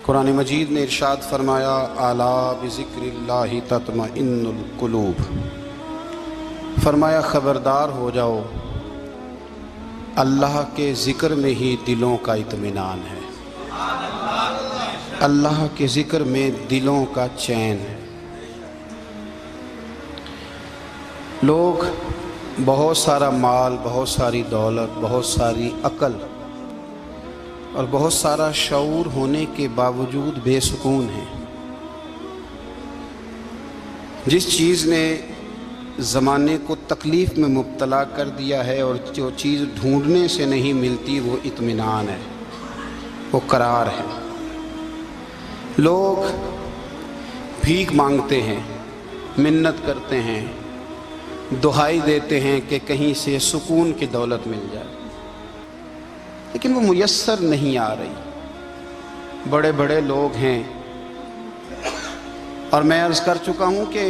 قرآن مجید نے ارشاد فرمایا الا بذکراللہ تطمئن القلوب، فرمایا خبردار ہو جاؤ، اللہ کے ذکر میں ہی دلوں کا اطمینان ہے، اللہ کے ذکر میں دلوں کا چین ہے۔ لوگ بہت سارا مال، بہت ساری دولت، بہت ساری عقل اور بہت سارا شعور ہونے کے باوجود بے سکون ہیں۔ جس چیز نے زمانے کو تکلیف میں مبتلا کر دیا ہے اور جو چیز ڈھونڈنے سے نہیں ملتی وہ اطمینان ہے، وہ قرار ہے۔ لوگ بھیک مانگتے ہیں، منت کرتے ہیں، دہائی دیتے ہیں کہ کہیں سے سکون کی دولت مل جائے، لیکن وہ میسر نہیں آ رہی۔ بڑے بڑے لوگ ہیں، اور میں عرض کر چکا ہوں کہ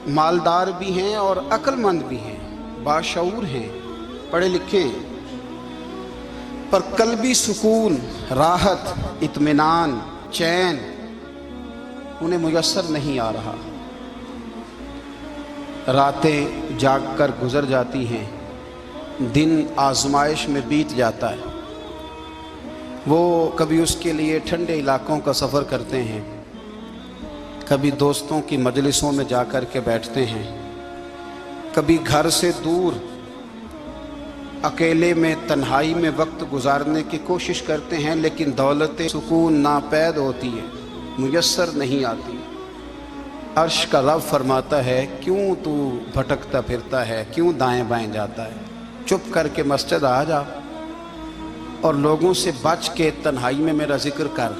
مالدار بھی ہیں اور عقل مند بھی ہیں، باشعور ہیں، پڑھے لکھے ہیں، پر قلبی سکون، راحت، اطمینان، چین انہیں میسر نہیں آ رہا۔ راتیں جاگ کر گزر جاتی ہیں، دن آزمائش میں بیت جاتا ہے۔ وہ کبھی اس کے لیے ٹھنڈے علاقوں کا سفر کرتے ہیں، کبھی دوستوں کی مجلسوں میں جا کر کے بیٹھتے ہیں، کبھی گھر سے دور اکیلے میں تنہائی میں وقت گزارنے کی کوشش کرتے ہیں، لیکن دولت سکون ناپید ہوتی ہے، میسر نہیں آتی۔ عرش کا رب فرماتا ہے کیوں تو بھٹکتا پھرتا ہے، کیوں دائیں بائیں جاتا ہے، چپ کر کے مسجد آ جا اور لوگوں سے بچ کے تنہائی میں میرا ذکر کر۔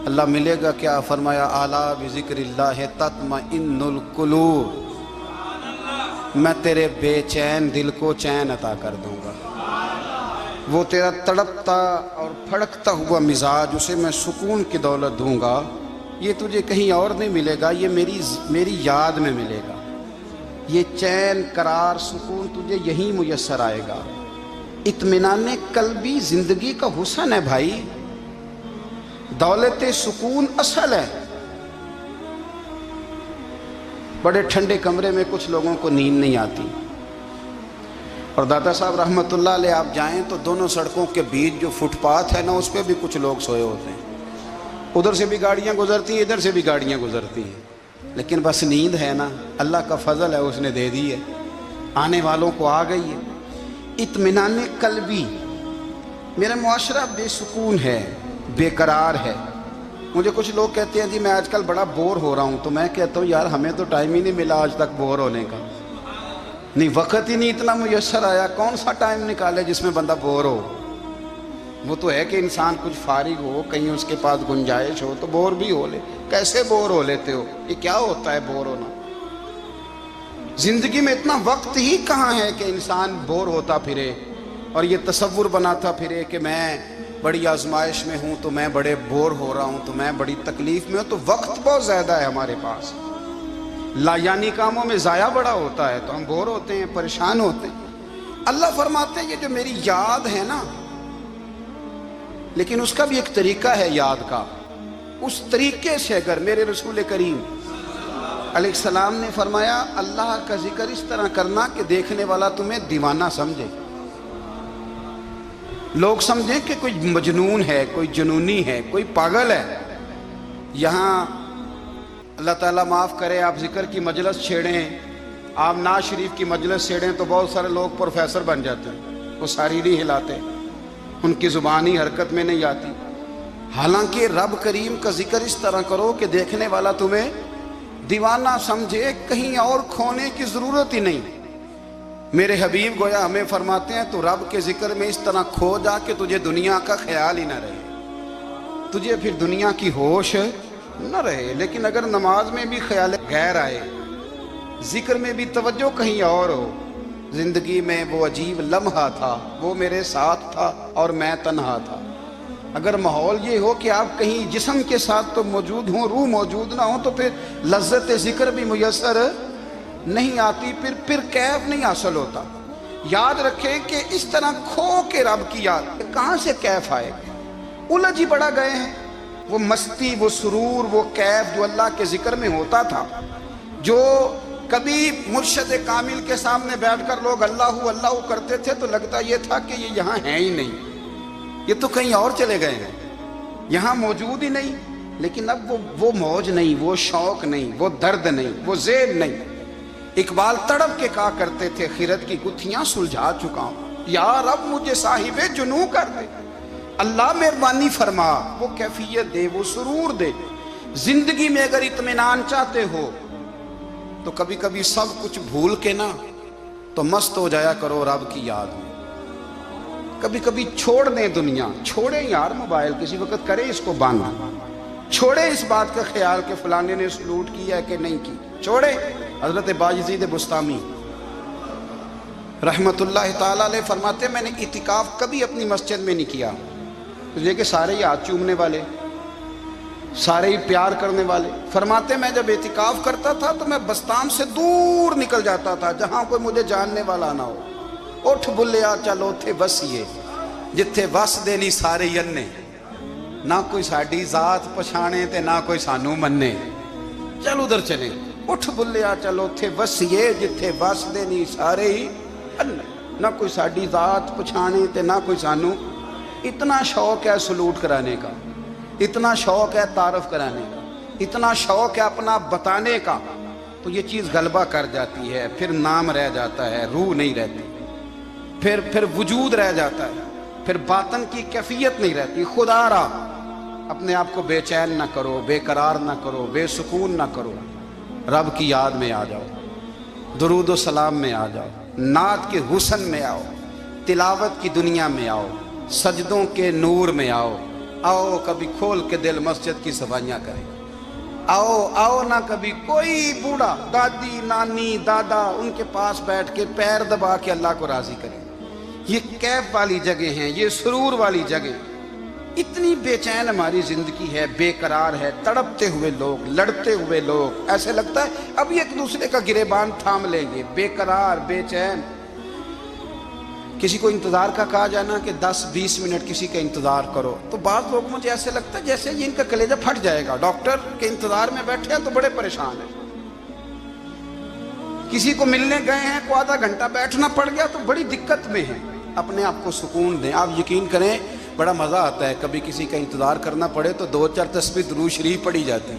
اللہ ملے گا کیا؟ فرمایا الا بذکر اللہ تطمئن القلوب، میں تیرے بے چین دل کو چین عطا کر دوں گا۔ وہ تیرا تڑپتا اور پھڑکتا ہوا مزاج، اسے میں سکون کی دولت دوں گا۔ یہ تجھے کہیں اور نہیں ملے گا، یہ میری یاد میں ملے گا۔ یہ چین، قرار، سکون تجھے یہیں میسر آئے گا۔ اطمینان قلبی زندگی کا حسن ہے بھائی، دولت سکون اصل ہے۔ بڑے ٹھنڈے کمرے میں کچھ لوگوں کو نیند نہیں آتی، اور دادا صاحب رحمۃ اللہ علیہ آپ جائیں تو دونوں سڑکوں کے بیچ جو فٹ پاتھ ہے نا، اس پہ بھی کچھ لوگ سوئے ہوتے ہیں۔ ادھر سے بھی گاڑیاں گزرتی ہیں، ادھر سے بھی گاڑیاں گزرتی ہیں، لیکن بس نیند ہے نا، اللہ کا فضل ہے، اس نے دے دی ہے، آنے والوں کو آ گئی ہے۔ اطمینان قلبی، میرا معاشرہ بے سکون ہے، بے قرار ہے۔ مجھے کچھ لوگ کہتے ہیں جی میں آج کل بڑا بور ہو رہا ہوں، تو میں کہتا ہوں یار ہمیں تو ٹائم ہی نہیں ملا آج تک بور ہونے کا، نہیں وقت ہی نہیں اتنا میسر آیا، کون سا ٹائم نکالے جس میں بندہ بور ہو؟ وہ تو ہے کہ انسان کچھ فارغ ہو، کہیں اس کے پاس گنجائش ہو تو بور بھی ہو لے۔ کیسے بور ہو لیتے ہو؟ یہ کیا ہوتا ہے بور ہونا؟ زندگی میں اتنا وقت ہی کہاں ہے کہ انسان بور ہوتا پھرے اور یہ تصور بناتا پھرے کہ میں بڑی آزمائش میں ہوں، تو میں بڑے بور ہو رہا ہوں، تو میں بڑی تکلیف میں ہوں۔ تو وقت بہت زیادہ ہے ہمارے پاس، لا یعنی کاموں میں ضائع بڑا ہوتا ہے، تو ہم بور ہوتے ہیں، پریشان ہوتے ہیں۔ اللہ فرماتے ہیں یہ جو میری یاد ہے نا، لیکن اس کا بھی ایک طریقہ ہے یاد کا، اس طریقے سے اگر میرے رسول کریم علیہ السلام نے فرمایا اللہ کا ذکر اس طرح کرنا کہ دیکھنے والا تمہیں دیوانہ سمجھے، لوگ سمجھیں کہ کوئی مجنون ہے، کوئی جنونی ہے، کوئی پاگل ہے۔ یہاں اللہ تعالیٰ معاف کرے، آپ ذکر کی مجلس چھیڑیں، آپ نعت شریف کی مجلس چھیڑیں تو بہت سارے لوگ پروفیسر بن جاتے ہیں، وہ ساری نہیں ہلاتے، ان کی زبان ہی حرکت میں نہیں آتی۔ حالانکہ رب کریم کا ذکر اس طرح کرو کہ دیکھنے والا تمہیں دیوانہ سمجھے، کہیں اور کھونے کی ضرورت ہی نہیں۔ میرے حبیب گویا ہمیں فرماتے ہیں تو رب کے ذکر میں اس طرح کھو جا کہ تجھے دنیا کا خیال ہی نہ رہے، تجھے پھر دنیا کی ہوش نہ رہے۔ لیکن اگر نماز میں بھی خیال غیر آئے، ذکر میں بھی توجہ کہیں اور ہو، زندگی میں وہ عجیب لمحہ تھا، وہ میرے ساتھ تھا اور میں تنہا تھا۔ اگر ماحول یہ ہو کہ آپ کہیں جسم کے ساتھ تو موجود ہوں، روح موجود نہ ہو، تو پھر لذت ذکر بھی میسر نہیں آتی، پھر کیف نہیں حاصل ہوتا۔ یاد رکھیں کہ اس طرح کھو کے رب کی یاد کہاں سے کیف آئے گا؟ الجھ ہی بڑا گئے ہیں، وہ مستی، وہ سرور، وہ کیف جو اللہ کے ذکر میں ہوتا تھا، جو کبھی مرشد کامل کے سامنے بیٹھ کر لوگ اللہ اللہ کرتے تھے تو لگتا یہ تھا کہ یہ یہاں ہیں ہی نہیں، یہ تو کہیں اور چلے گئے ہیں، یہاں موجود ہی نہیں۔ لیکن اب وہ موج نہیں، وہ شوق نہیں، وہ درد نہیں، وہ ذیل نہیں۔ اقبال تڑپ کے کہا کرتے تھے خیرت کی گتھیاں سلجھا چکا ہوں، یا رب مجھے صاحب جنوں کر دے، اللہ مہربانی فرما، وہ کیفیت دے، وہ سرور دے۔ زندگی میں اگر اطمینان چاہتے ہو تو کبھی کبھی سب کچھ بھول کے نا تو مست ہو جایا کرو رب کی یاد میں۔ کبھی کبھی چھوڑ دیں دنیا، چھوڑیں یار موبائل، کسی وقت کریں اس کو بند، چھوڑیں اس بات کا خیال کہ فلانے نے سلوٹ کیا ہے کہ نہیں کی، چھوڑیں۔ حضرت باجزید بستامی رحمت اللہ تعالیٰ علیہ فرماتے میں نے اعتکاف کبھی اپنی مسجد میں نہیں کیا، یہ کہ سارے ہی ہاتھ چومنے والے، سارے ہی پیار کرنے والے۔ فرماتے میں جب اعتکاف کرتا تھا تو میں بستان سے دور نکل جاتا تھا جہاں کوئی مجھے جاننے والا نہ ہو۔ اٹھ بلیا چلو تھے بسیے جتھے وس دے نہیں سارے ینے، نہ کوئی ساڈی ذات پچھانے تے نہ کوئی سانو مننے، چل ادھر چلے۔ اٹھ بلیا چلو تھے وسیے جتھے وس دے نہیں سارے ہی انے، نہ کوئی ساڈی ذات پچھانے تے نہ کوئی سانو۔ اتنا شوق ہے سلوٹ کرانے کا، اتنا شوق ہے تعارف کرانے کا، اتنا شوق ہے اپنا بتانے کا، تو یہ چیز غلبہ کر جاتی ہے، پھر نام رہ جاتا ہے، روح نہیں رہتی، پھر وجود رہ جاتا ہے، پھر باطن کی کیفیت نہیں رہتی۔ خدا را اپنے آپ کو بے چین نہ کرو، بے قرار نہ کرو، بے سکون نہ کرو، رب کی یاد میں آ جاؤ، درود و سلام میں آ جاؤ، نعت کے حسن میں آؤ، تلاوت کی دنیا میں آؤ، سجدوں کے نور میں آؤ۔ آؤ کبھی کھول کے دل مسجد کی صفائیاں کریں، آؤ نہ کبھی کوئی بوڑھا، دادی، نانی، دادا ان کے پاس بیٹھ کے پیر دبا کے اللہ کو راضی کریں۔ یہ کیف والی جگہ ہیں، یہ سرور والی جگہ۔ اتنی بے چین ہماری زندگی ہے، بے قرار ہے، تڑپتے ہوئے لوگ، لڑتے ہوئے لوگ، ایسے لگتا ہے اب یہ ایک دوسرے کا گریبان تھام لیں گے، بے قرار، بے چین۔ کسی کو انتظار کا کہا جائے نا کہ 10-20 منٹ کسی کا انتظار کرو تو بعض لوگ مجھے ایسے لگتا ہے جیسے یہ ان کا کلیجہ پھٹ جائے گا، ڈاکٹر کے انتظار میں بیٹھے ہیں تو بڑے پریشان ہیں۔ کسی کو ملنے گئے ہیں کو آدھا گھنٹہ بیٹھنا پڑ گیا تو بڑی دقت میں ہیں۔ اپنے آپ کو سکون دیں۔ آپ یقین کریں بڑا مزہ آتا ہے، کبھی کسی کا انتظار کرنا پڑے تو 2-4 تسبیح درود شریف پڑھی جاتی ہے،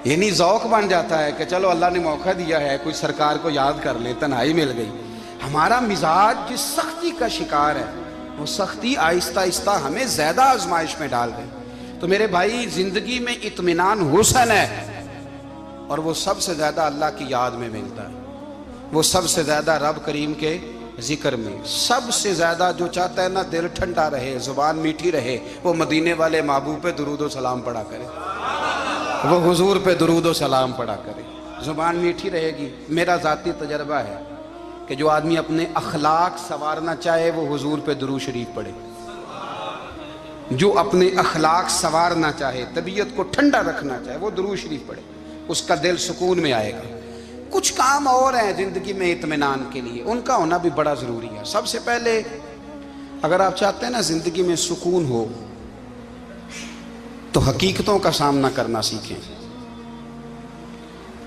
یعنی ذوق بن جاتا ہے کہ چلو اللہ نے موقع دیا ہے، کوئی سرکار کو یاد کر لیں، تنہائی مل گئی۔ ہمارا مزاج جس سختی کا شکار ہے وہ سختی آہستہ آہستہ ہمیں زیادہ آزمائش میں ڈال گئی۔ تو میرے بھائی زندگی میں اطمینان حسن ہے، اور وہ سب سے زیادہ اللہ کی یاد میں ملتا ہے، وہ سب سے زیادہ رب کریم کے ذکر میں۔ سب سے زیادہ جو چاہتا ہے نا دل ٹھنڈا رہے، زبان میٹھی رہے، وہ مدینے والے محبوب پہ درود و سلام پڑھا کرے، وہ حضور پہ درود و سلام پڑھا کرے، زبان میٹھی رہے گی۔ میرا ذاتی تجربہ ہے کہ جو آدمی اپنے اخلاق سنوارنا چاہے وہ حضور پہ درود شریف پڑھے، جو اپنے اخلاق سنوارنا چاہے، طبیعت کو ٹھنڈا رکھنا چاہے، وہ درود شریف پڑھے، اس کا دل سکون میں آئے گا۔ کچھ کام اور ہیں زندگی میں اطمینان کے لیے، ان کا ہونا بھی بڑا ضروری ہے۔ سب سے پہلے اگر آپ چاہتے ہیں نا زندگی میں سکون ہو تو حقیقتوں کا سامنا کرنا سیکھیں،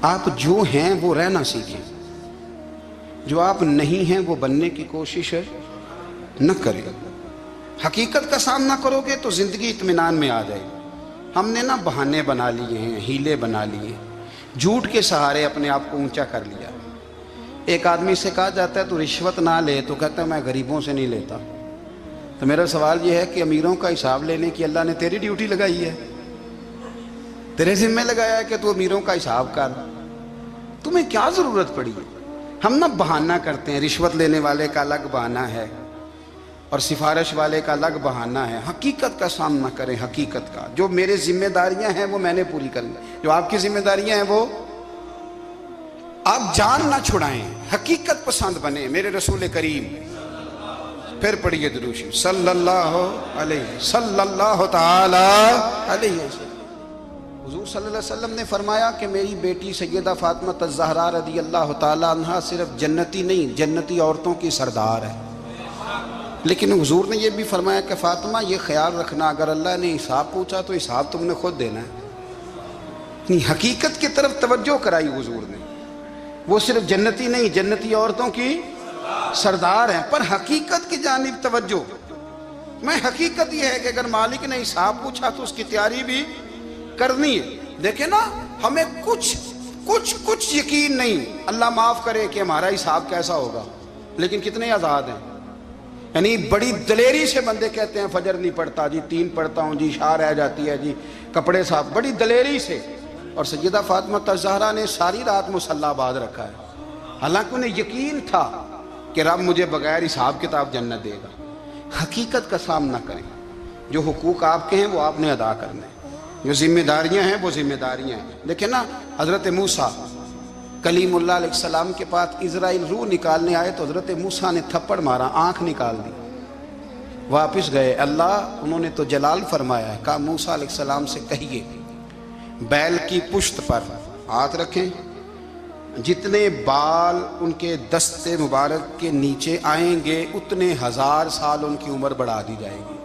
آپ جو ہیں وہ رہنا سیکھیں، جو آپ نہیں ہیں وہ بننے کی کوشش نہ کریں۔ حقیقت کا سامنا کرو گے تو زندگی اطمینان میں آ جائے گی۔ ہم نے نا بہانے بنا لیے ہیں، ہیلے بنا لیے، جھوٹ کے سہارے اپنے آپ کو اونچا کر لیا۔ ایک آدمی سے کہا جاتا ہے تو رشوت نہ لے، تو کہتا ہے میں غریبوں سے نہیں لیتا۔ تو میرا سوال یہ ہے کہ امیروں کا حساب لینے کی اللہ نے تیری ڈیوٹی لگائی ہے، تیرے ذمہ لگایا ہے کہ تو امیروں کا حساب کر، تمہیں کیا ضرورت پڑی ہے؟ ہم نا بہانہ کرتے ہیں، رشوت لینے والے کا الگ بہانہ ہے اور سفارش والے کا الگ بہانہ ہے۔ حقیقت کا سامنا کریں، حقیقت کا۔ جو میرے ذمہ داریاں ہیں وہ میں نے پوری کرنی، جو آپ کی ذمہ داریاں ہیں وہ آپ جان نہ چھڑائیں، حقیقت پسند بنیں۔ میرے رسول کریم، پھر پڑھیے درود شریف صلی اللہ تعالی علیہ وسلم۔ حضور صلی اللہ علیہ وسلم نے فرمایا کہ میری بیٹی سیدہ فاطمہ الزہرا رضی اللہ تعالی عنہا صرف جنتی نہیں، جنتی عورتوں کی سردار ہے۔ لیکن حضور نے یہ بھی فرمایا کہ فاطمہ یہ خیال رکھنا اگر اللہ نے حساب پوچھا تو حساب تم نے خود دینا ہے۔ نہیں، حقیقت کی طرف توجہ کرائی حضور نے۔ وہ صرف جنتی نہیں، جنتی عورتوں کی سردار ہیں، پر حقیقت کی جانب توجہ۔ میں حقیقت یہ ہے کہ اگر مالک نے حساب پوچھا تو اس کی تیاری بھی کرنی ہے۔ دیکھیں نا، ہمیں کچھ یقین نہیں، اللہ معاف کرے کہ ہمارا حساب کیسا ہوگا، لیکن کتنے آزاد ہیں۔ یعنی بڑی دلیری سے بندے کہتے ہیں فجر نہیں پڑھتا جی، 3 پڑھتا ہوں جی، شاہ رہ جاتی ہے جی، کپڑے صاف، بڑی دلیری سے۔ اور سیدہ فاطمہ الزہرا نے ساری رات مصلی آباد رکھا ہے، حالانکہ انہیں یقین تھا کہ رب مجھے بغیر حساب کتاب جنت دے گا۔ حقیقت کا سامنا کریں، جو حقوق آپ کے ہیں وہ آپ نے ادا کرنے ہیں، جو ذمہ داریاں ہیں وہ ذمہ داریاں ہیں۔ دیکھیں نا، حضرت موسیٰ کلیم اللہ علیہ السلام کے پاس اسرائیل روح نکالنے آئے تو حضرت موسیٰ نے تھپڑ مارا، آنکھ نکال دی، واپس گئے۔ اللہ انہوں نے تو جلال فرمایا ہے، کہا موسیٰ علیہ السلام سے کہیے بیل کی پشت پر ہاتھ رکھیں، جتنے بال ان کے دست مبارک کے نیچے آئیں گے اتنے 1000 سال ان کی عمر بڑھا دی جائے گی۔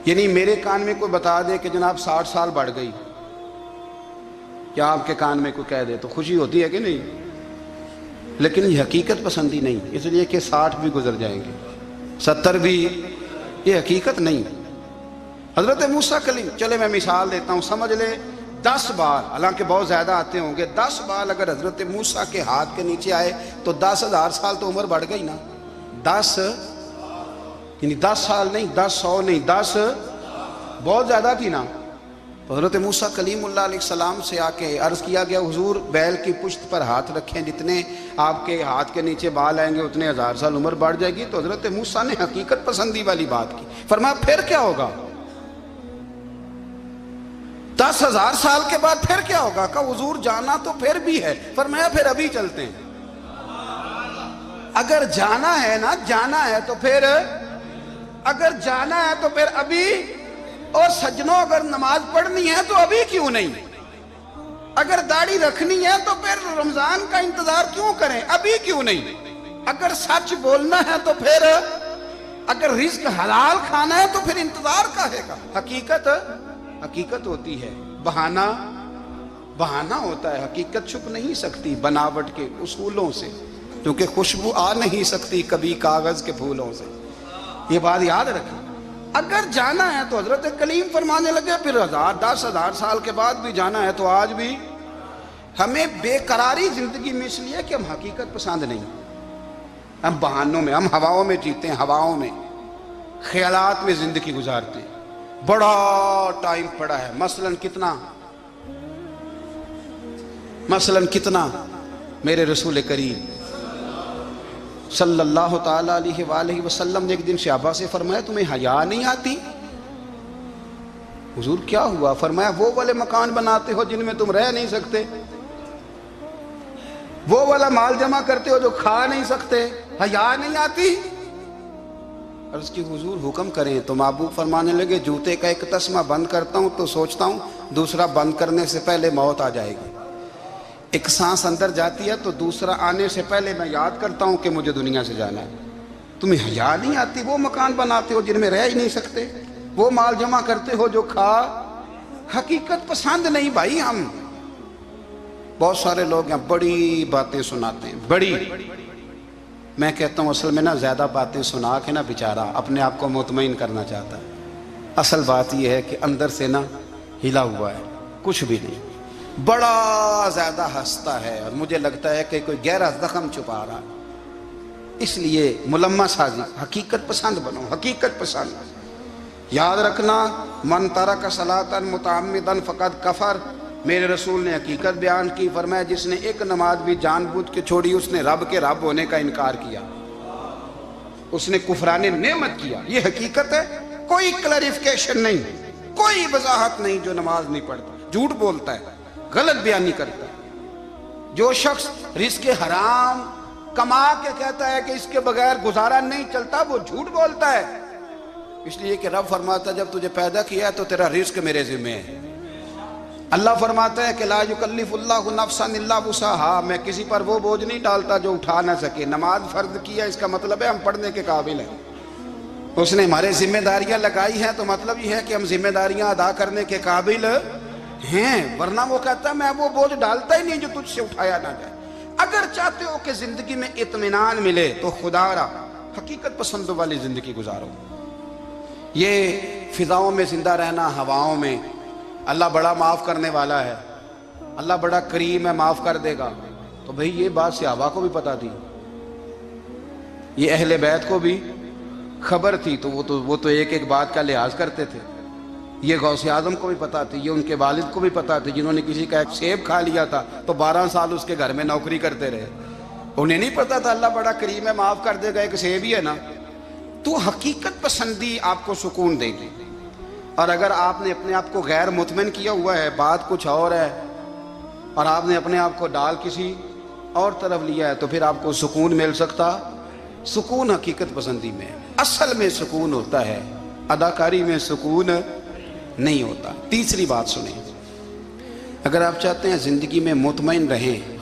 یعنی میرے کان میں کوئی بتا دے کہ جناب 60 سال بڑھ گئی، کیا آپ کے کان میں کوئی کہہ دے تو خوشی ہوتی ہے کہ نہیں؟ لیکن یہ حقیقت پسندی نہیں، اس لیے کہ 60 بھی گزر جائیں گے، 70 بھی، یہ حقیقت نہیں۔ حضرت موسیٰ کلیم، چلے میں مثال دیتا ہوں، سمجھ لے 10 بال، حالانکہ بہت زیادہ آتے ہوں گے، 10 بال اگر حضرت موسیٰ کے ہاتھ کے نیچے آئے تو 10,000 سال تو عمر بڑھ گئی نا۔ 10 یعنی 10 سال نہیں، 10 نہیں، 10 بہت زیادہ تھی نا۔ حضرت موسیٰ کلیم اللہ علیہ السلام سے آ کے عرض کیا گیا حضور بیل کی پشت پر ہاتھ رکھیں، جتنے آپ کے ہاتھ کے نیچے بال آئیں گے اتنے 1000 سال عمر بڑھ جائے گی۔ تو حضرت موسیٰ نے حقیقت پسندی والی بات کی، فرمایا پھر کیا ہوگا؟ 10,000 سال کے بعد پھر کیا ہوگا؟ کہا حضور جانا تو پھر بھی ہے، فرمایا پھر ابھی چلتے ہیں۔ اگر جانا ہے نا، جانا ہے تو پھر، اگر جانا ہے تو پھر ابھی، اور سجنوں اگر نماز پڑھنی ہے تو ابھی کیوں نہیں؟ اگر داڑھی رکھنی ہے تو پھر رمضان کا انتظار کیوں کریں، ابھی کیوں نہیں؟ اگر سچ بولنا ہے تو پھر، اگر رزق حلال کھانا ہے تو پھر انتظار کاہے کا؟ حقیقت ہوتی ہے، بہانہ ہوتا ہے، حقیقت چھپ نہیں سکتی بناوٹ کے اصولوں سے، کیونکہ خوشبو آ نہیں سکتی کبھی کاغذ کے پھولوں سے۔ یہ بات یاد رکھیں، اگر جانا ہے تو حضرت کلیم فرمانے لگے پھر 10,000 سال کے بعد بھی جانا ہے تو آج بھی۔ ہمیں بے قراری زندگی میں اس لیے کہ ہم حقیقت پسند نہیں، ہم بہانوں میں، ہم ہواؤں میں جیتے ہیں، ہواؤں میں، خیالات میں زندگی گزارتے ہیں۔ بڑا ٹائم پڑا ہے، مثلاً کتنا میرے رسول کریم صلی اللہ تعالیٰ علیہ وآلہ وسلم نے ایک دن صحابہ سے فرمایا تمہیں حیا نہیں آتی؟ حضور کیا ہوا؟ فرمایا وہ والے مکان بناتے ہو جن میں تم رہ نہیں سکتے، وہ والا مال جمع کرتے ہو جو کھا نہیں سکتے، حیا نہیں آتی؟ عرض کی حضور حکم کریں تو محبوب فرمانے لگے جوتے کا ایک تسمہ بند کرتا ہوں تو سوچتا ہوں دوسرا بند کرنے سے پہلے موت آ جائے گی، ایک سانس اندر جاتی ہے تو دوسرا آنے سے پہلے میں یاد کرتا ہوں کہ مجھے دنیا سے جانا ہے۔ تمہیں حیا نہیں آتی؟ وہ مکان بناتے ہو جن میں رہ ہی نہیں سکتے، وہ مال جمع کرتے ہو جو کھا، حقیقت پسند نہیں بھائی ہم۔ بہت سارے لوگ یہاں بڑی باتیں سناتے ہیں، بڑی، میں کہتا ہوں اصل میں نا زیادہ باتیں سنا کے نا بیچارہ اپنے آپ کو مطمئن کرنا چاہتا ہے، اصل بات یہ ہے کہ اندر سے نا ہلا ہوا ہے، کچھ بھی نہیں، بڑا زیادہ ہنستا ہے اور مجھے لگتا ہے کہ کوئی گہرا زخم چھپا رہا ہے۔ اس لیے ملمہ سازی، حقیقت پسند بنو، حقیقت پسند۔ یاد رکھنا من ترک صلاۃ متعمدا فقد کفر، میرے رسول نے حقیقت بیان کی، فرمایا جس نے ایک نماز بھی جان بوجھ کے چھوڑی اس نے رب کے رب ہونے کا انکار کیا، اس نے کفران نعمت کیا۔ یہ حقیقت ہے، کوئی کلیریفیکیشن نہیں، کوئی وضاحت نہیں۔ جو نماز نہیں پڑھتا، جھوٹ بولتا ہے، غلط بیانی کرتا ہے، جو شخص رزق حرام کما کے کہتا ہے کہ اس کے بغیر گزارا نہیں چلتا، وہ جھوٹ بولتا ہے۔ اس لیے کہ رب فرماتا ہے جب تجھے پیدا کیا ہے تو تیرا رزق میرے ذمہ ہے۔ اللہ فرماتا ہے کہ لا یکلف اللہ نفسا الا وسعها، میں کسی پر وہ بوجھ نہیں ڈالتا جو اٹھا نہ سکے۔ نماز فرض کیا، اس کا مطلب ہے ہم پڑھنے کے قابل ہیں، اس نے ہمارے ذمہ داریاں لگائی ہیں تو مطلب یہ ہے کہ ہم ذمہ داریاں ادا کرنے کے قابل ہیں، ورنہ وہ کہتا ہے میں وہ بوجھ ڈالتا ہی نہیں جو تجھ سے اٹھایا نہ جائے۔ اگر چاہتے ہو کہ زندگی میں اطمینان ملے تو خدا را حقیقت پسندوں والی زندگی گزارو۔ یہ فضاؤں میں زندہ رہنا، ہواؤں میں، اللہ بڑا معاف کرنے والا ہے، اللہ بڑا کریم ہے، معاف کر دے گا، تو بھئی یہ بات صحابہ کو بھی پتا تھی، یہ اہل بیت کو بھی خبر تھی، تو وہ تو ایک ایک بات کا لحاظ کرتے تھے۔ یہ غوث اعظم کو بھی پتا تھی، یہ ان کے والد کو بھی پتا تھی، جنہوں نے کسی کا ایک سیب کھا لیا تھا تو 12 سال اس کے گھر میں نوکری کرتے رہے، انہیں نہیں پتا تھا اللہ بڑا کریم ہے، معاف کر دے گا، ایک سیب ہی ہے نا۔ تو حقیقت پسندی آپ کو سکون دے گی، اور اگر آپ نے اپنے آپ کو غیر مطمئن کیا ہوا ہے، بات کچھ اور ہے، اور آپ نے اپنے آپ کو ڈال کسی اور طرف لیا ہے، تو پھر آپ کو سکون مل سکتا؟ سکون حقیقت پسندی میں، اصل میں سکون ہوتا ہے، اداکاری میں سکون نہیں ہوتا۔ تیسری بات سنیں، اگر آپ چاہتے ہیں زندگی میں مطمئن رہیں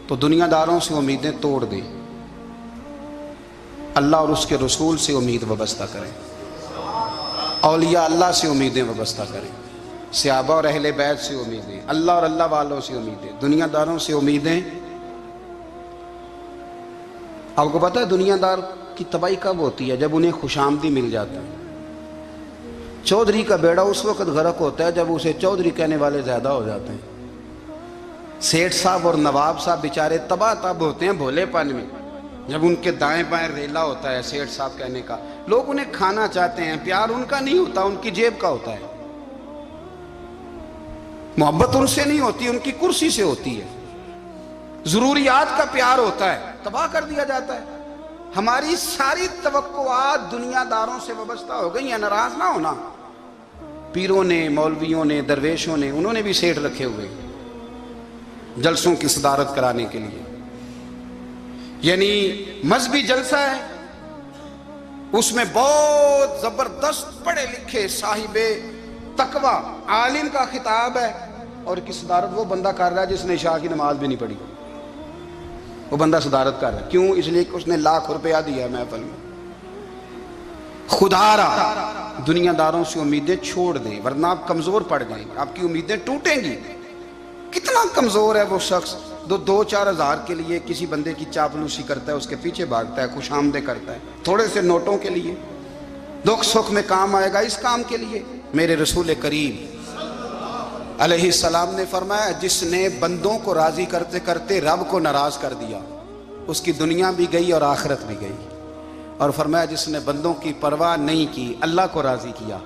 تو دنیا داروں سے امیدیں توڑ دیں، اللہ اور اس کے رسول سے امید وابستہ کریں، اولیاء اللہ سے امیدیں وابستہ کریں، صحابہ اور اہل بیت سے امیدیں، اللہ اور اللہ والوں سے امیدیں، دنیا داروں سے امیدیں۔ آپ کو پتہ ہے دنیا دار کی تباہی کب ہوتی ہے؟ جب انہیں خوشامدی مل جاتا ہے۔ چودھری کا بیڑا اس وقت غرق ہوتا ہے جب اسے چودھری کہنے والے زیادہ ہو جاتے ہیں۔ سیٹھ صاحب اور نواب صاحب بیچارے تباہ تب ہوتے ہیں بھولے پن میں، جب ان کے دائیں بائیں ریلا ہوتا ہے سیٹھ صاحب کہنے کا، لوگ انہیں کھانا چاہتے ہیں، پیار ان کا نہیں ہوتا، ان کی جیب کا ہوتا ہے، محبت ان سے نہیں ہوتی، ان کی کرسی سے ہوتی ہے، ضروریات کا پیار ہوتا ہے، تباہ کر دیا جاتا ہے۔ ہماری ساری توقعات دنیا داروں سے وابستہ ہو گئی ہیں، ناراض نہ ہونا۔ پیروں نے، مولویوں نے، درویشوں نے، انہوں نے بھی سیٹ رکھے ہوئے جلسوں کی صدارت کرانے کے لیے، یعنی مذہبی جلسہ ہے، اس میں بہت زبردست پڑھے لکھے صاحب تقوی عالم کا خطاب ہے، اور کی صدارت وہ بندہ کر رہا ہے جس نے عشاء کی نماز بھی نہیں پڑھی، وہ بندہ صدارت کر رہا ہے۔ کیوں؟ اس لیے کہ اس نے لاکھ روپیہ دیا ہے محفل میں۔ خدا را دنیا داروں سے امیدیں چھوڑ دیں، ورنہ آپ کمزور پڑ جائیں گے، آپ کی امیدیں ٹوٹیں گی۔ کتنا کمزور ہے وہ شخص جو 2-4 ہزار کے لیے کسی بندے کی چاپلوسی کرتا ہے، اس کے پیچھے بھاگتا ہے، خوش آمدیں کرتا ہے، تھوڑے سے نوٹوں کے لیے، دکھ سکھ میں کام آئے گا اس کام کے لیے۔ میرے رسول کریم علیہ السلام نے فرمایا، جس نے بندوں کو راضی کرتے کرتے رب کو ناراض کر دیا، اس کی دنیا بھی گئی اور آخرت بھی گئی۔ اور فرمایا جس نے بندوں کی پرواہ نہیں کی، اللہ کو راضی کیا،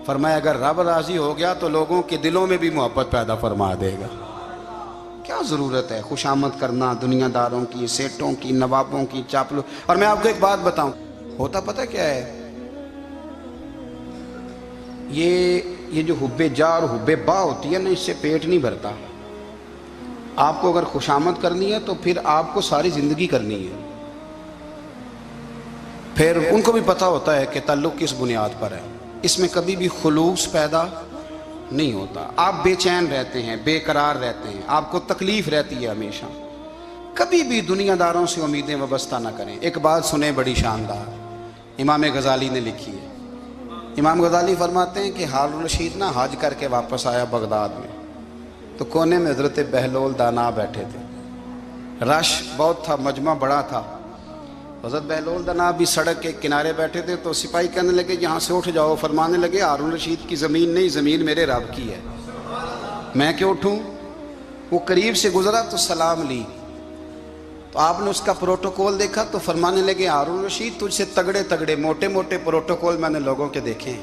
فرمایا اگر رب راضی ہو گیا تو لوگوں کے دلوں میں بھی محبت پیدا فرما دے گا۔ کیا ضرورت ہے خوشامد کرنا دنیا داروں کی، سیٹوں کی، نوابوں کی، چاپلو۔ اور میں آپ کو ایک بات بتاؤں، ہوتا پتہ کیا ہے؟ یہ جو حب جا اور حب با ہوتی ہے نا، اس سے پیٹ نہیں بھرتا۔ آپ کو اگر خوشامد کرنی ہے تو پھر آپ کو ساری زندگی کرنی ہے۔ پھر ان کو بھی پتہ ہوتا ہے کہ تعلق کس بنیاد پر ہے، اس میں کبھی بھی خلوص پیدا نہیں ہوتا۔ آپ بے چین رہتے ہیں، بے قرار رہتے ہیں، آپ کو تکلیف رہتی ہے ہمیشہ۔ کبھی بھی دنیا داروں سے امیدیں وابستہ نہ کریں۔ ایک بات سنیں بڑی شاندار، امام غزالی نے لکھی ہے۔ امام غزالی فرماتے ہیں کہ ہارون الرشید نہ حج کر کے واپس آیا بغداد میں، تو کونے میں حضرت بہلول دانا بیٹھے تھے، رش بہت تھا، مجمع بڑا تھا۔ حضرت بہلول دانا بھی سڑک کے کنارے بیٹھے تھے، تو سپاہی کہنے لگے یہاں سے اٹھ جاؤ، فرمانے لگے ہارون الرشید کی زمین نہیں، زمین میرے رب کی ہے، میں کیوں اٹھوں؟ وہ قریب سے گزرا تو سلام لی، تو آپ نے اس کا پروٹوکول دیکھا تو فرمانے لگے ہارون الرشید تجھ سے تگڑے تگڑے موٹے موٹے پروٹوکول میں نے لوگوں کے دیکھے ہیں،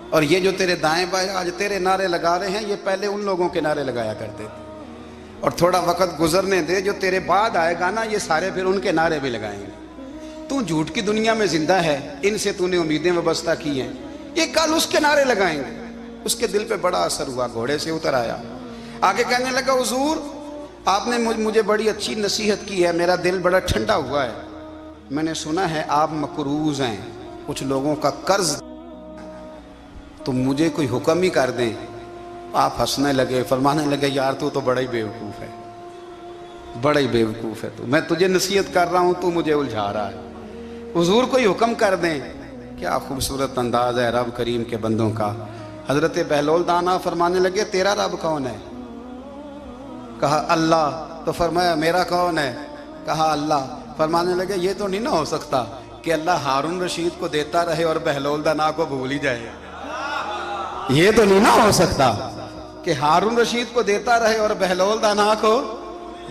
اور یہ جو تیرے دائیں بائیں آج تیرے نعرے لگا رہے ہیں، یہ پہلے ان لوگوں کے نعرے لگایا کرتے تھے، اور تھوڑا وقت گزرنے دے، جو تیرے بعد آئے گا نا، یہ سارے پھر ان کے نعرے بھی لگائیں گے۔ تو جھوٹ کی دنیا میں زندہ ہے، ان سے تو نے امیدیں وابستہ کی ہیں، یہ کل اس کے نعرے لگائیں گے۔ اس کے دل پہ بڑا اثر ہوا، گھوڑے سے اتر آیا، آگے کہنے لگا حضور آپ نے مجھے بڑی اچھی نصیحت کی ہے، میرا دل بڑا ٹھنڈا ہوا ہے، میں نے سنا ہے آپ مقروض ہیں، کچھ لوگوں کا قرض، تو مجھے کوئی حکم ہی کر دیں۔ آپ ہنسنے لگے، فرمانے لگے یار تو بڑا ہی بیوقوف ہے، بڑا ہی بیوقوف ہے تو، میں تجھے نصیحت کر رہا ہوں تو مجھے الجھا رہا ہے، حضور کوئی حکم کر دیں۔ کیا خوبصورت انداز ہے رب کریم کے بندوں کا. حضرت بہلول دانا فرمانے لگے تیرا رب کون ہے؟ کہا اللہ. تو فرمایا میرا کون ہے؟ کہا اللہ. فرمانے لگے یہ تو نہیں نہ ہو سکتا کہ اللہ ہارون رشید کو دیتا رہے اور بہلول دانا کو بھول ہی جائے. یہ تو نہیں نہ ہو سکتا کہ ہارون رشید کو دیتا رہے اور بہلول دانا کو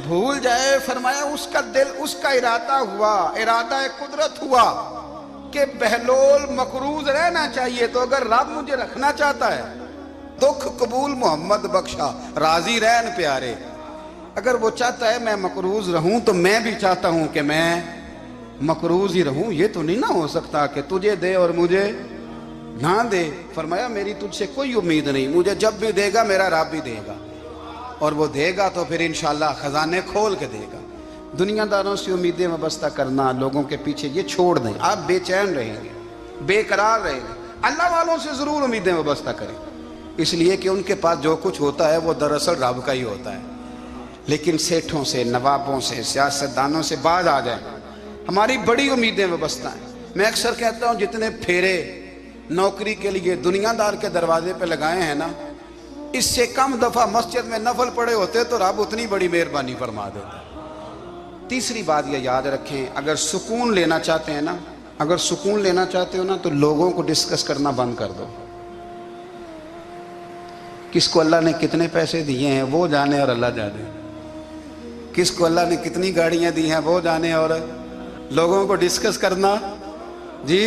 بھول جائے. فرمایا اس کا دل، اس کا ارادہ ہوا، ارادہ قدرت ہوا کہ بہلول مقروض رہنا چاہیے. تو اگر رب مجھے رکھنا چاہتا ہے، دکھ قبول محمد بخشا راضی رہن پیارے، اگر وہ چاہتا ہے میں مقروض رہوں تو میں بھی چاہتا ہوں کہ میں مقروض ہی رہوں. یہ تو نہیں نہ ہو سکتا کہ تجھے دے اور مجھے نہ دے. فرمایا میری تجھ سے کوئی امید نہیں، مجھے جب بھی دے گا میرا رب بھی دے گا، اور وہ دے گا تو پھر انشاءاللہ خزانے کھول کے دے گا. دنیا داروں سے امیدیں وابستہ کرنا، لوگوں کے پیچھے، یہ چھوڑ دیں. آپ بے چین رہیں گے، بے قرار رہیں گے. اللہ والوں سے ضرور امیدیں وابستہ کریں، اس لیے کہ ان کے پاس جو کچھ ہوتا ہے وہ دراصل رب کا ہی ہوتا ہے. لیکن سیٹھوں سے، نوابوں سے، سیاستدانوں سے باز آ جائیں. ہماری بڑی امیدیں وابستہ ہیں. میں اکثر کہتا ہوں جتنے پھیرے نوکری کے لیے دنیا دار کے دروازے پہ لگائے ہیں نا، اس سے کم دفعہ مسجد میں نفل پڑے ہوتے تو رب اتنی بڑی مہربانی فرما دیتا. تیسری بات یہ یاد رکھیں، اگر سکون لینا چاہتے ہیں نا، اگر سکون لینا چاہتے ہو نا تو لوگوں کو ڈسکس کرنا بند کر دو. کس کو اللہ نے کتنے پیسے دیے ہیں وہ جانے اور اللہ جانے، کس کو اللہ نے کتنی گاڑیاں دی ہیں وہ جانے، اور لوگوں کو ڈسکس کرنا. جی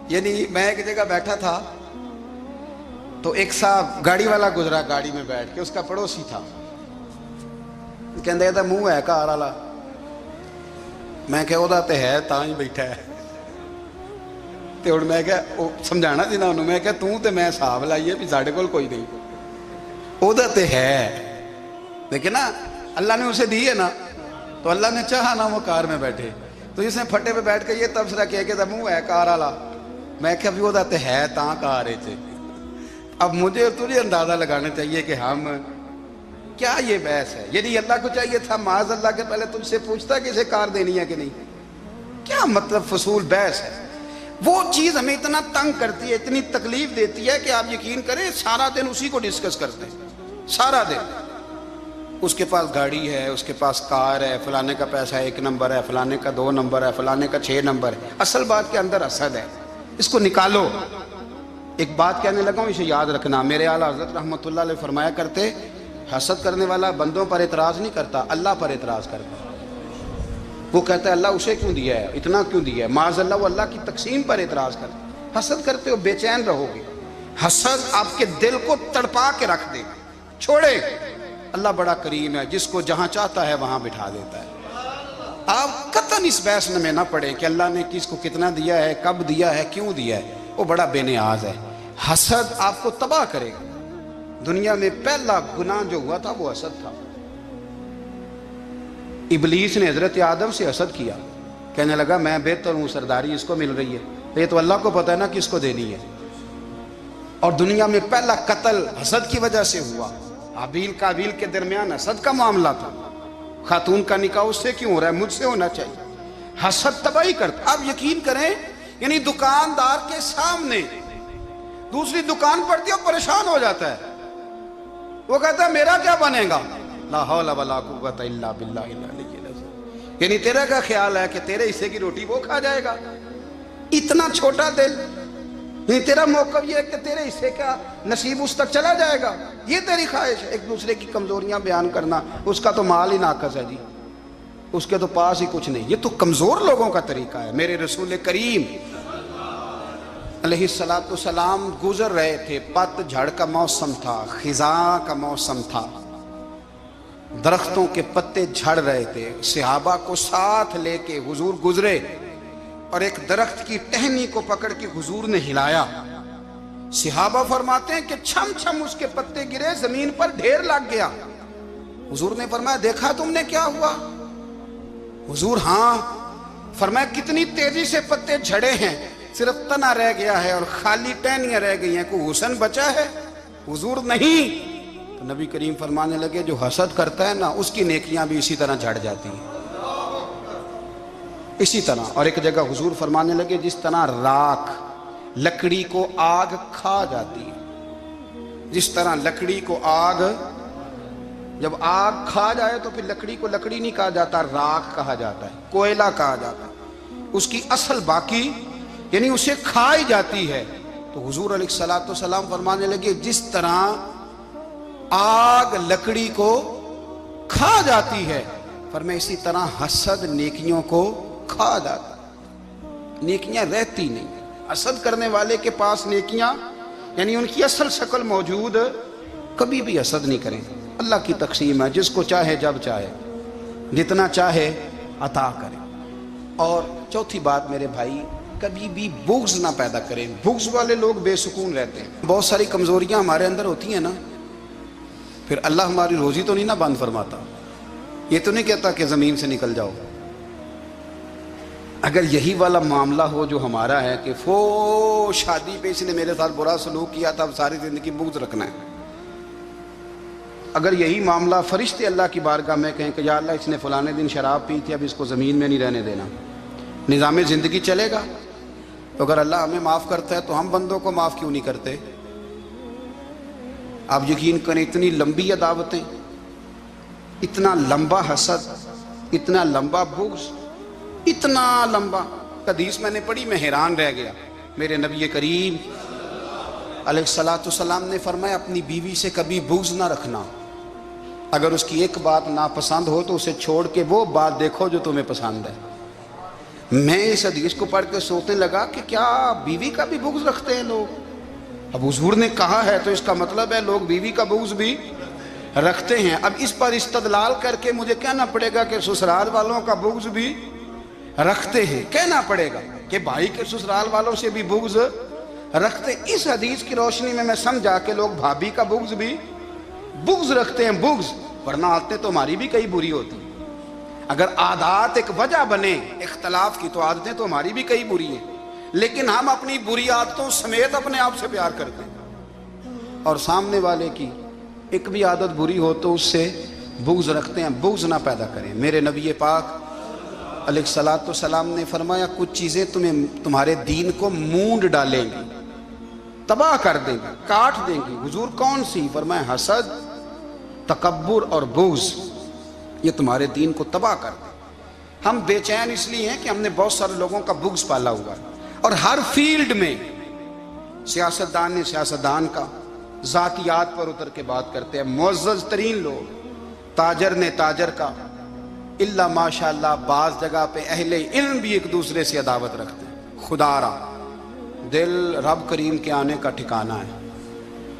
یعنی میں ایک جگہ بیٹھا تھا تو ایک صاحب گاڑی والا گزرا، گاڑی میں بیٹھ کے، اس کا پڑوسی تھا، کہندے تھا منہ ہے کار والا. میں کہ وہ تے ہے تاں ہی بیٹھا ہے. تے ہن میں کہ سمجھانا سی نا انہوں، میں کہ توں تے میں حساب لائیے بھی ساڈے کول کوئی نہیں، وہ تے ہے. لیکن نا اللہ نے اسے دی ہے نا، تو اللہ نے چاہا نا وہ کار میں بیٹھے، تو اس نے پھٹے پہ بیٹھ کے یہ تبصرہ کیا کہ منہ ہے کار والا. میں کہ ابھی وہ تے ہے تاں کار ہے. اب مجھے تجھے اندازہ لگانا چاہیے کہ ہم کیا یہ بحث ہے. یعنی اللہ کو چاہیے تھا معاذ اللہ کے پہلے تجھ سے پوچھتا کہ اسے کار دینی ہے کہ نہیں. کیا مطلب فضول بحث ہے. وہ چیز ہمیں اتنا تنگ کرتی ہے، اتنی تکلیف دیتی ہے کہ آپ یقین کریں سارا دن اسی کو ڈسکس کرتے ہیں. سارا دن اس کے پاس گاڑی ہے، اس کے پاس کار ہے، فلانے کا پیسہ 1 نمبر ہے، فلانے کا 2 نمبر ہے، فلانے کا 6 نمبر ہے. اصل بات کے اندر حسد ہے، اس کو نکالو. ایک بات کہنے لگا ہوں، اسے یاد رکھنا. میرے اعلیٰ حضرت رحمۃ اللہ علیہ فرمایا کرتے، حسد کرنے والا بندوں پر اعتراض نہیں کرتا، اللہ پر اعتراض کرتا. وہ کہتا ہے اللہ اسے کیوں دیا ہے، اتنا کیوں دیا ہے، معاذ اللہ وہ اللہ کی تقسیم پر اعتراض کرتا. حسد کرتے ہو بے چین رہو گے. حسد آپ کے دل کو تڑپا کے رکھ دے. چھوڑے، اللہ بڑا کریم ہے، جس کو جہاں چاہتا ہے وہاں بٹھا دیتا ہے. آپ قطعاً اس بحث میں نہ پڑیں کہ اللہ نے کس کو کتنا دیا ہے، کب دیا ہے، کیوں دیا ہے. وہ بڑا بے نیاز ہے. حسد آپ کو تباہ کرے گا. دنیا میں پہلا گناہ جو ہوا تھا وہ حسد تھا. ابلیس نے حضرت آدم سے حسد کیا، کہنے لگا میں بہتر ہوں، سرداری اس کو مل رہی ہے، یہ تو اللہ کو پتہ ہے نا کس کو دینی ہے. اور دنیا میں پہلا قتل حسد کی وجہ سے ہوا. حابیل قابیل کے درمیان حسد کا معاملہ تھا. خاتون کا نکاح اس سے کیوں ہو رہا ہے، مجھ سے ہونا چاہیے. حسد تباہی کرتا. آپ یقین کریں، یعنی دکاندار کے سامنے دوسری دکان پڑتی ہے اور پریشان ہو جاتا ہے. وہ کہتا ہے میرا کیا بنے گا، لا حول ولا قوت الا باللہ العلی العظیم. یعنی تیرا کیا خیال ہے کہ تیرے حصے کی روٹی وہ کھا جائے گا. اتنا چھوٹا دل. یعنی تیرا موقف یہ ہے کہ تیرے حصے کا نصیب اس تک چلا جائے گا، یہ تیری خواہش ہے. ایک دوسرے کی کمزوریاں بیان کرنا، اس کا تو مال ہی ناقص ہے جی، اس کے تو پاس ہی کچھ نہیں. یہ تو کمزور لوگوں کا طریقہ ہے. میرے رسول کریم علیہ السلام گزر رہے تھے، پت جھڑ کا موسم تھا، خزاں کا موسم تھا، درختوں کے پتے جھڑ رہے تھے. صحابہ کو ساتھ لے کے حضور گزرے اور ایک درخت کی ٹہنی کو پکڑ کے حضور نے ہلایا. صحابہ فرماتے ہیں کہ چھم چھم اس کے پتے گرے، زمین پر ڈھیر لگ گیا. حضور نے فرمایا دیکھا تم نے کیا ہوا؟ حضور ہاں. فرمایا کتنی تیزی سے پتے جھڑے ہیں، صرف تنا رہ گیا ہے اور خالی ٹہنیاں رہ گئی ہیں، کوئی حسن بچا ہے؟ حضور نہیں. تو نبی کریم فرمانے لگے جو حسد کرتا ہے نا اس کی نیکیاں بھی اسی طرح جھڑ جاتی ہیں. اسی طرح اور ایک جگہ حضور فرمانے لگے جس طرح راکھ لکڑی کو آگ کھا جاتی ہے، جس طرح لکڑی کو آگ، جب آگ کھا جائے تو پھر لکڑی کو لکڑی نہیں کہا جاتا، راکھ کہا جاتا ہے، کوئلہ کہا جاتا ہے، اس کی اصل باقی یعنی اسے کھائی جاتی ہے۔ تو حضور علیہ السلام فرمانے لگے جس طرح آگ لکڑی کو کھا جاتی ہے، فرمایا اسی طرح حسد نیکیوں کو کھا جاتا ہے، نیکیاں رہتی نہیں۔ حسد کرنے والے کے پاس نیکیاں یعنی ان کی اصل شکل موجود، کبھی بھی حسد نہیں کریں۔ اللہ کی تقسیم ہے، جس کو چاہے جب چاہے جتنا چاہے عطا کرے۔ اور چوتھی بات میرے بھائی، کبھی بھی بغض نہ پیدا کریں۔ بغض والے لوگ بے سکون رہتے ہیں۔ بہت ساری کمزوریاں ہمارے اندر ہوتی ہیں نا، پھر اللہ ہماری روزی تو نہیں نہ بند فرماتا، یہ تو نہیں کہتا کہ زمین سے نکل جاؤ۔ اگر یہی والا معاملہ ہو جو ہمارا ہے کہ شادی پہ اس نے میرے ساتھ برا سلوک کیا تھا، اب ساری زندگی بغض رکھنا ہے، اگر یہی معاملہ فرشتے اللہ کی بارگاہ میں کہیں کہ یا اللہ اس نے فلانے دن شراب پی تھی، اب اس کو زمین میں نہیں رہنے دینا، نظام زندگی چلے گا؟ تو اگر اللہ ہمیں معاف کرتا ہے تو ہم بندوں کو معاف کیوں نہیں کرتے؟ آپ یقین کریں اتنی لمبی عداوتیں، اتنا لمبا حسد، اتنا لمبا بغض، اتنا لمبا حدیث میں نے پڑھی، میں حیران رہ گیا۔ میرے نبی کریم علیہ السلام نے فرمایا اپنی بیوی سے کبھی بغض نہ رکھنا، اگر اس کی ایک بات ناپسند ہو تو اسے چھوڑ کے وہ بات دیکھو جو تمہیں پسند ہے۔ میں اس حدیث کو پڑھ کے سوچنے لگا کہ کیا بیوی کا بھی بغض رکھتے ہیں لوگ؟ اب حضور نے کہا ہے تو اس کا مطلب ہے لوگ بیوی کا بغض بھی رکھتے ہیں۔ اب اس پر استدلال کر کے مجھے کہنا پڑے گا کہ سسرال والوں کا بغض بھی رکھتے ہیں، کہنا پڑے گا کہ بھائی کے سسرال والوں سے بھی بغض رکھتے۔ اس حدیث کی روشنی میں سمجھا کہ لوگ بھابھی کا بغض بھی بغض رکھتے ہیں، بغض، ورنہ عادتیں تو ہماری بھی کئی بری ہوتی ہیں۔ اگر عادات ایک وجہ بنے اختلاف کی تو عادتیں تو ہماری بھی کئی بری ہیں، لیکن ہم اپنی بری عادتوں سمیت اپنے آپ سے پیار کرتے ہیں، اور سامنے والے کی ایک بھی عادت بری ہو تو اس سے بغض رکھتے ہیں۔ بغض نہ پیدا کریں۔ میرے نبی پاک علیہ السلام نے فرمایا کچھ چیزیں تمہارے دین کو مونڈ ڈالیں گی، تباہ کر دیں گی، کاٹ دیں گی۔ حضور کون سی؟ فرمایا حسد، تکبر اور بغض، یہ تمہارے دین کو تباہ کر دیں۔ ہم بے چین اس لیے ہیں کہ ہم نے بہت سارے لوگوں کا بغض پالا ہوا ہے، اور ہر فیلڈ میں سیاستدان نے سیاستدان کا، ذاتیات پر اتر کے بات کرتے ہیں، معزز ترین لوگ، تاجر نے تاجر کا، اللہ ماشاءاللہ بعض جگہ پہ اہل علم بھی ایک دوسرے سے عداوت رکھتے ہیں۔ خدا را دل رب کریم کے آنے کا ٹھکانہ ہے،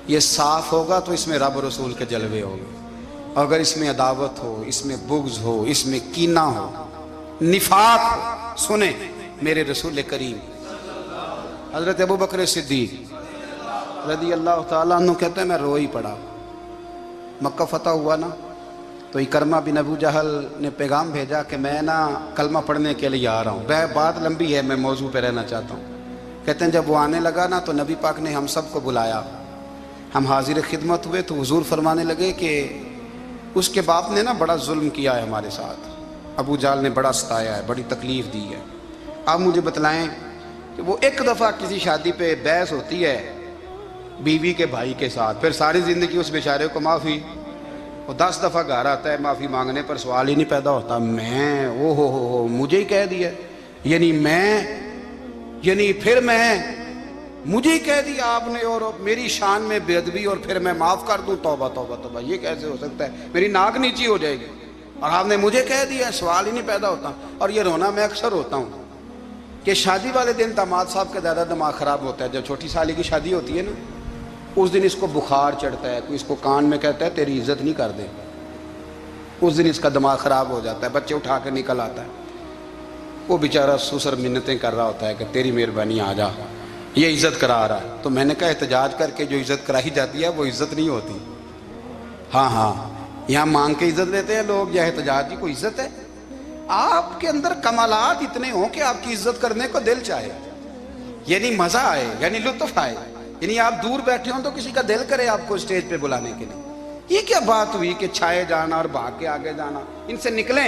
یہ صاف ہوگا تو اس میں رب رسول کے جلوے ہوں گے، اگر اس میں عداوت ہو، اس میں بغض ہو، اس میں کینہ ہو، نفاق ہو۔ سنیں میرے رسول کریم حضرت ابوبکر صدیق رضی اللہ تعالیٰ عنہ کہتے ہیں میں رو ہی پڑا۔ مکہ فتح ہوا نا تو اکرمہ بن ابو جہل نے پیغام بھیجا کہ میں نا کلمہ پڑھنے کے لیے آ رہا ہوں۔ بات لمبی ہے، میں موضوع پہ رہنا چاہتا ہوں۔ کہتے ہیں جب وہ آنے لگا نا تو نبی پاک نے ہم سب کو بلایا، ہم حاضر خدمت ہوئے تو حضور فرمانے لگے کہ اس کے باپ نے نا بڑا ظلم کیا ہے ہمارے ساتھ، ابو جہل نے بڑا ستایا ہے، بڑی تکلیف دی ہے۔ آپ مجھے بتلائیں کہ وہ ایک دفعہ کسی شادی پہ بحث ہوتی ہے بیوی کے بھائی کے ساتھ، پھر ساری زندگی اس بیچارے کو معافی، وہ 10 دفعہ گھر آتا ہے معافی مانگنے پر سوال ہی نہیں پیدا ہوتا، میں او ہو مجھے ہی کہہ دیا، یعنی پھر مجھے ہی کہہ دیا آپ نے، اور میری شان میں بے ادبی، اور پھر میں معاف کر دوں؟ توبہ توبہ توبہ، یہ کیسے ہو سکتا ہے؟ میری ناک نیچی ہو جائے گی، اور آپ نے مجھے کہہ دیا، سوال ہی نہیں پیدا ہوتا۔ اور یہ رونا میں اکثر ہوتا ہوں کہ شادی والے دن داماد صاحب کا زیادہ دماغ خراب ہوتا ہے۔ جب چھوٹی سالی کی شادی ہوتی ہے نا، اس دن اس کو بخار چڑھتا ہے، کوئی اس کو کان میں کہتا ہے تیری عزت نہیں کر دے، اس دن اس کا دماغ خراب ہو جاتا ہے، بچے اٹھا کے نکل آتا ہے، وہ بیچارہ سسر منتیں کر رہا ہوتا ہے کہ تیری مہربانی آ جا، یہ عزت کرا رہا ہے۔ تو میں نے کہا احتجاج کر کے جو عزت کرائی جاتی ہے وہ عزت نہیں ہوتی۔ ہاں یہاں مانگ کے عزت لیتے ہیں لوگ، یا احتجاج کی کوئی عزت ہے؟ آپ کے اندر کمالات اتنے ہوں کہ آپ کی عزت کرنے کو دل چاہے، یعنی مزہ آئے، یعنی لطف آئے، یعنی آپ دور بیٹھے ہوں تو کسی کا دل کرے آپ کو اسٹیج پہ بلانے کے لیے۔ یہ کیا بات ہوئی کہ چھائے جانا اور بھاگ کے آگے جانا؟ ان سے نکلیں۔